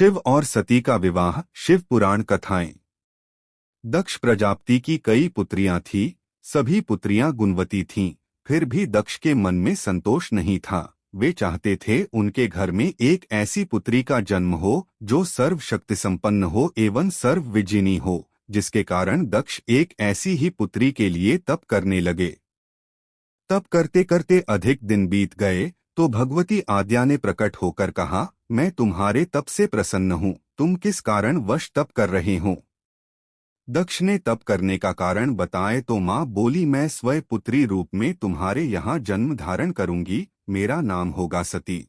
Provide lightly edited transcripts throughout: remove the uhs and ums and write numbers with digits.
शिव और सती का विवाह। शिव पुराण कथाएं। दक्ष प्रजापति की कई पुत्रियां थीं, सभी पुत्रियां गुणवती थीं, फिर भी दक्ष के मन में संतोष नहीं था। वे चाहते थे उनके घर में एक ऐसी पुत्री का जन्म हो जो सर्वशक्ति संपन्न हो एवं सर्वविजिनी हो, जिसके कारण दक्ष एक ऐसी ही पुत्री के लिए तप करने लगे। तप करते करते अधिक दिन बीत गए तो भगवती आद्या ने प्रकट होकर कहा, मैं तुम्हारे तप से प्रसन्न हूँ, तुम किस कारण वश तप कर रहे हो। दक्ष ने तप करने का कारण बताए तो माँ बोली, मैं स्वयं पुत्री रूप में तुम्हारे यहाँ जन्म धारण करूंगी, मेरा नाम होगा सती।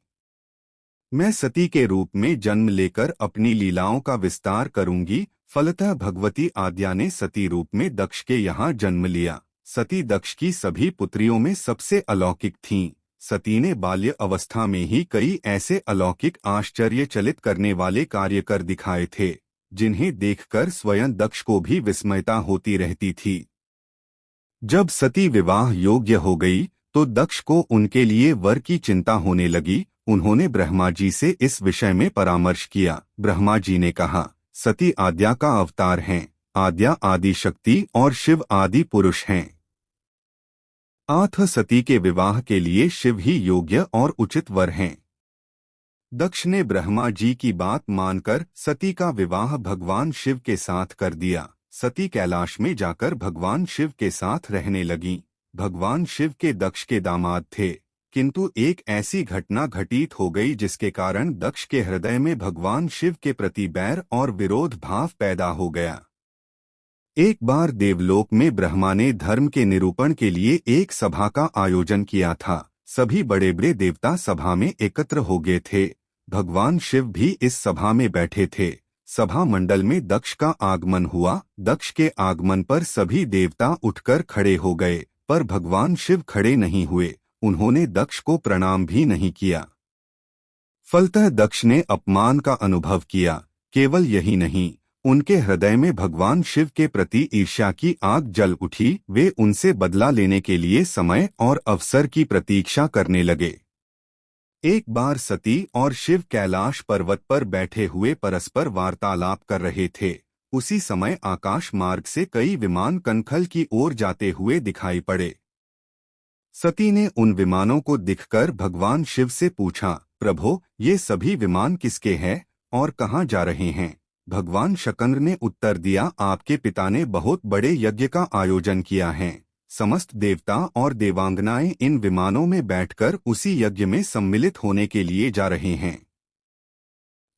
मैं सती के रूप में जन्म लेकर अपनी लीलाओं का विस्तार करूंगी। फलतः भगवती आद्या ने सती रूप में दक्ष के यहाँ जन्म लिया। सती दक्ष की सभी पुत्रियों में सबसे अलौकिक थीं। सती ने बाल्य अवस्था में ही कई ऐसे अलौकिक आश्चर्यचलित करने वाले कार्य कर दिखाए थे, जिन्हें देखकर स्वयं दक्ष को भी विस्मयता होती रहती थी। जब सती विवाह योग्य हो गई तो दक्ष को उनके लिए वर की चिंता होने लगी। उन्होंने ब्रह्मा जी से इस विषय में परामर्श किया। ब्रह्मा जी ने कहा, सती आद्या का अवतार हैं। आद्या आदि शक्ति और शिव आदि पुरुष हैं। अतः सती के विवाह के लिए शिव ही योग्य और उचित वर हैं। दक्ष ने ब्रह्मा जी की बात मानकर सती का विवाह भगवान शिव के साथ कर दिया। सती कैलाश में जाकर भगवान शिव के साथ रहने लगी। भगवान शिव के दक्ष के दामाद थे, किंतु एक ऐसी घटना घटित हो गई जिसके कारण दक्ष के हृदय में भगवान शिव के प्रति बैर और विरोध भाव पैदा हो गया। एक बार देवलोक में ब्रह्मा ने धर्म के निरूपण के लिए एक सभा का आयोजन किया था। सभी बड़े बड़े देवता सभा में एकत्र हो गए थे। भगवान शिव भी इस सभा में बैठे थे। सभा मंडल में दक्ष का आगमन हुआ। दक्ष के आगमन पर सभी देवता उठकर खड़े हो गए, पर भगवान शिव खड़े नहीं हुए। उन्होंने दक्ष को प्रणाम भी नहीं किया। फलतः दक्ष ने अपमान का अनुभव किया। केवल यही नहीं, उनके हृदय में भगवान शिव के प्रति ईर्ष्या की आग जल उठी। वे उनसे बदला लेने के लिए समय और अवसर की प्रतीक्षा करने लगे। एक बार सती और शिव कैलाश पर्वत पर बैठे हुए परस्पर वार्तालाप कर रहे थे। उसी समय आकाश मार्ग से कई विमान कनखल की ओर जाते हुए दिखाई पड़े। सती ने उन विमानों को दिखकर भगवान शिव से पूछा, प्रभो, ये सभी विमान किसके हैं और कहाँ जा रहे हैं। भगवान शकंद ने उत्तर दिया, आपके पिता ने बहुत बड़े यज्ञ का आयोजन किया है। समस्त देवता और देवांगनाएं इन विमानों में बैठकर उसी यज्ञ में सम्मिलित होने के लिए जा रहे हैं।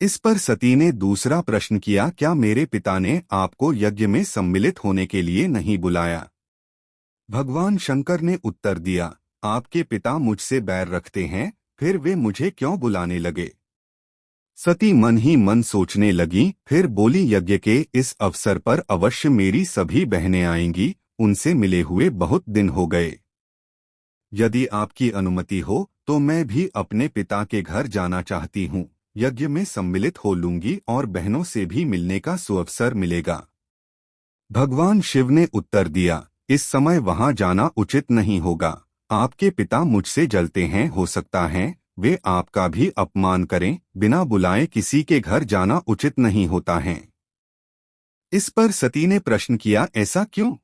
इस पर सती ने दूसरा प्रश्न किया, क्या मेरे पिता ने आपको यज्ञ में सम्मिलित होने के लिए नहीं बुलाया। भगवान शंकर ने उत्तर दिया, आपके पिता मुझसे बैर रखते हैं, फिर वे मुझे क्यों बुलाने लगे। सती मन ही मन सोचने लगी, फिर बोली, यज्ञ के इस अवसर पर अवश्य मेरी सभी बहनें आएंगी। उनसे मिले हुए बहुत दिन हो गए। यदि आपकी अनुमति हो तो मैं भी अपने पिता के घर जाना चाहती हूँ। यज्ञ में सम्मिलित हो लूंगी और बहनों से भी मिलने का सुअवसर मिलेगा। भगवान शिव ने उत्तर दिया, इस समय वहां जाना उचित नहीं होगा। आपके पिता मुझसे जलते हैं, हो सकता है वे आपका भी अपमान करें। बिना बुलाए किसी के घर जाना उचित नहीं होता है। इस पर सती ने प्रश्न किया, ऐसा क्यों।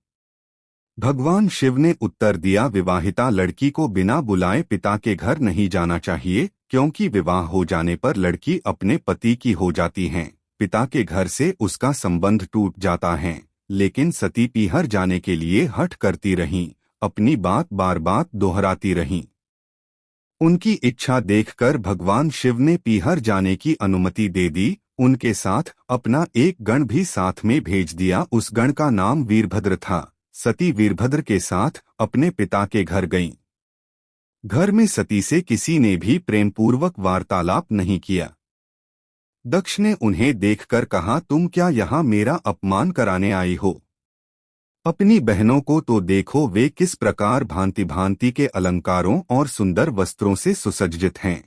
भगवान शिव ने उत्तर दिया, विवाहिता लड़की को बिना बुलाए पिता के घर नहीं जाना चाहिए, क्योंकि विवाह हो जाने पर लड़की अपने पति की हो जाती है। पिता के घर से उसका संबंध टूट जाता है। लेकिन सती पीहर जाने के लिए हठ करती रहीं, अपनी बात बार बार दोहराती रहीं। उनकी इच्छा देखकर भगवान शिव ने पीहर जाने की अनुमति दे दी। उनके साथ अपना एक गण भी साथ में भेज दिया। उस गण का नाम वीरभद्र था। सती वीरभद्र के साथ अपने पिता के घर गईं। घर में सती से किसी ने भी प्रेमपूर्वक वार्तालाप नहीं किया। दक्ष ने उन्हें देखकर कहा, तुम क्या यहाँ मेरा अपमान कराने आई हो। अपनी बहनों को तो देखो, वे किस प्रकार भांति भांति के अलंकारों और सुंदर वस्त्रों से सुसज्जित हैं।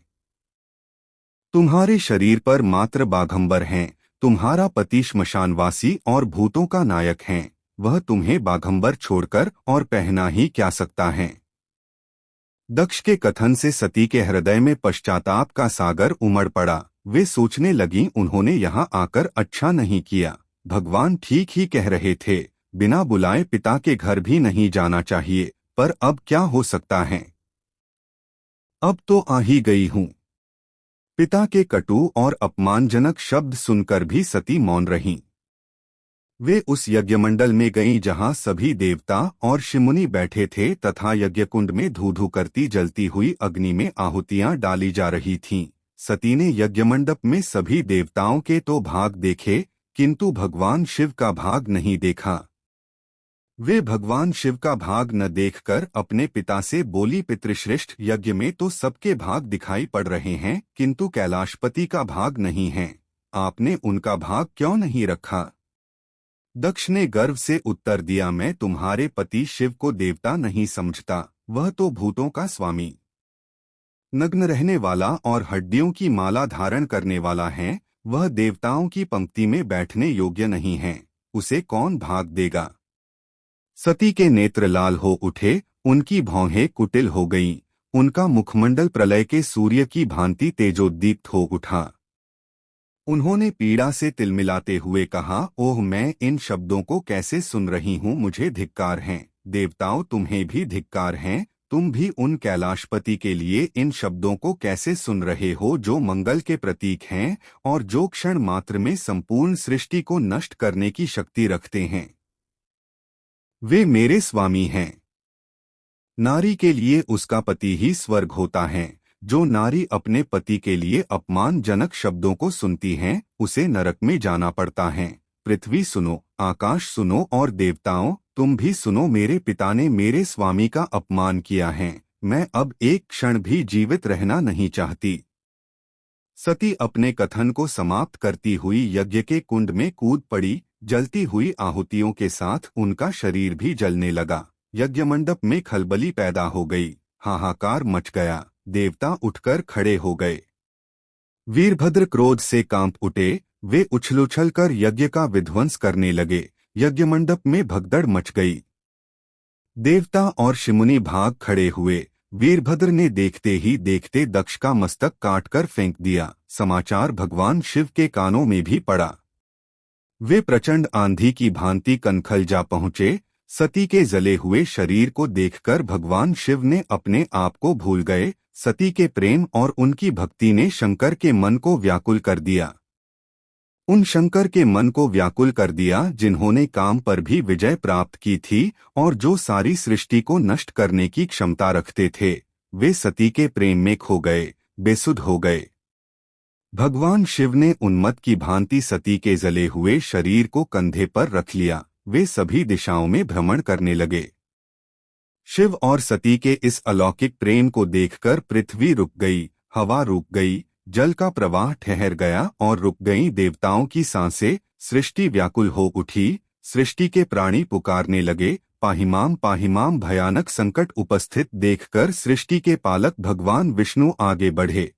तुम्हारे शरीर पर मात्र बाघंबर हैं। तुम्हारा पति श्मशानवासी और भूतों का नायक है। वह तुम्हें बाघंबर छोड़कर और पहना ही क्या सकता है। दक्ष के कथन से सती के हृदय में पश्चाताप का सागर उमड़ पड़ा। वे सोचने लगीं उन्होंने यहाँ आकर अच्छा नहीं किया। भगवान ठीक ही कह रहे थे, बिना बुलाए पिता के घर भी नहीं जाना चाहिए, पर अब क्या हो सकता है, अब तो आ ही गई हूँ। पिता के कटु और अपमानजनक शब्द सुनकर भी सती मौन रहीं। वे उस यज्ञमंडल में गईं जहां सभी देवता और ऋषिमुनि बैठे थे तथा यज्ञकुंड में धू धू करती जलती हुई अग्नि में आहुतियां डाली जा रही थीं। सती ने यज्ञमंडप में सभी देवताओं के तो भाग देखे, किंतु भगवान शिव का भाग नहीं देखा। वे भगवान शिव का भाग न देखकर अपने पिता से बोली, पितृश्रेष्ठ, यज्ञ में तो सबके भाग दिखाई पड़ रहे हैं, किंतु कैलाशपति का भाग नहीं है। आपने उनका भाग क्यों नहीं रखा? दक्ष ने गर्व से उत्तर दिया, मैं तुम्हारे पति शिव को देवता नहीं समझता, वह तो भूतों का स्वामी, नग्न रहने वाला और हड्डियों की माला धारण करने वाला है। वह देवताओं की पंक्ति में बैठने योग्य नहीं है, उसे कौन भाग देगा? सती के नेत्र लाल हो उठे, उनकी भौहें कुटिल हो गईं, उनका मुखमंडल प्रलय के सूर्य की भांति तेजोद्दीप्त हो उठा। उन्होंने पीड़ा से तिलमिलाते हुए कहा, ओह, मैं इन शब्दों को कैसे सुन रही हूँ, मुझे धिक्कार है। देवताओं, तुम्हें भी धिक्कार है, तुम भी उन कैलाशपति के लिए इन शब्दों को कैसे सुन रहे हो जो मंगल के प्रतीक हैं और जो क्षण मात्र में संपूर्ण सृष्टि को नष्ट करने की शक्ति रखते हैं। वे मेरे स्वामी हैं। नारी के लिए उसका पति ही स्वर्ग होता है। जो नारी अपने पति के लिए अपमानजनक शब्दों को सुनती है, उसे नरक में जाना पड़ता है। पृथ्वी सुनो, आकाश सुनो और देवताओं, तुम भी सुनो, मेरे पिता ने मेरे स्वामी का अपमान किया है। मैं अब एक क्षण भी जीवित रहना नहीं चाहती। सती अपने कथन को समाप्त करती हुई यज्ञ के कुंड में कूद पड़ी। जलती हुई आहुतियों के साथ उनका शरीर भी जलने लगा। यज्ञमंडप में खलबली पैदा हो गई, हाहाकार मच गया। देवता उठकर खड़े हो गए। वीरभद्र क्रोध से कांप उठे। वे उछल कर यज्ञ का विध्वंस करने लगे। यज्ञमंडप में भगदड़ मच गई। देवता और ऋषिमुनि भाग खड़े हुए। वीरभद्र ने देखते ही देखते दक्ष का मस्तक काटकर फेंक दिया। समाचार भगवान शिव के कानों में भी पड़ा। वे प्रचंड आंधी की भांति कनखल जा पहुंचे। सती के जले हुए शरीर को देखकर भगवान शिव ने अपने आप को भूल गए। सती के प्रेम और उनकी भक्ति ने शंकर के मन को व्याकुल कर दिया। उन शंकर के मन को व्याकुल कर दिया जिन्होंने काम पर भी विजय प्राप्त की थी और जो सारी सृष्टि को नष्ट करने की क्षमता रखते थे। वे सती के प्रेम में खो गए, बेसुध हो गए। भगवान शिव ने उन्मत्त की भांति सती के जले हुए शरीर को कंधे पर रख लिया। वे सभी दिशाओं में भ्रमण करने लगे। शिव और सती के इस अलौकिक प्रेम को देखकर पृथ्वी रुक गई, हवा रुक गई, जल का प्रवाह ठहर गया और रुक गईं देवताओं की सांसें। सृष्टि व्याकुल हो उठी। सृष्टि के प्राणी पुकारने लगे, पाहिमाम पाहिमाम। भयानक संकट उपस्थित देखकर सृष्टि के पालक भगवान विष्णु आगे बढ़े।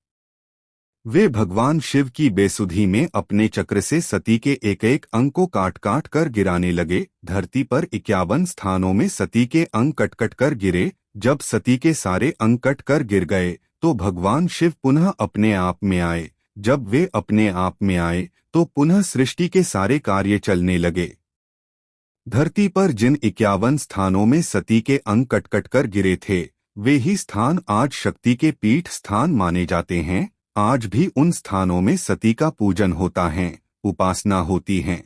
वे भगवान शिव की बेसुधी में अपने चक्र से सती के एक एक अंग को काट काट कर गिराने लगे। धरती पर 51 स्थानों में सती के अंग कट कट कर गिरे। जब सती के सारे अंग कट कर गिर गए तो भगवान शिव पुनः अपने आप में आए। जब वे अपने आप में आए तो पुनः सृष्टि के सारे कार्य चलने लगे। धरती पर जिन 51 स्थानों में सती के अंग कट कट कर गिरे थे, वे ही स्थान आज शक्ति के पीठ स्थान माने जाते हैं। आज भी उन स्थानों में सती का पूजन होता है, उपासना होती है।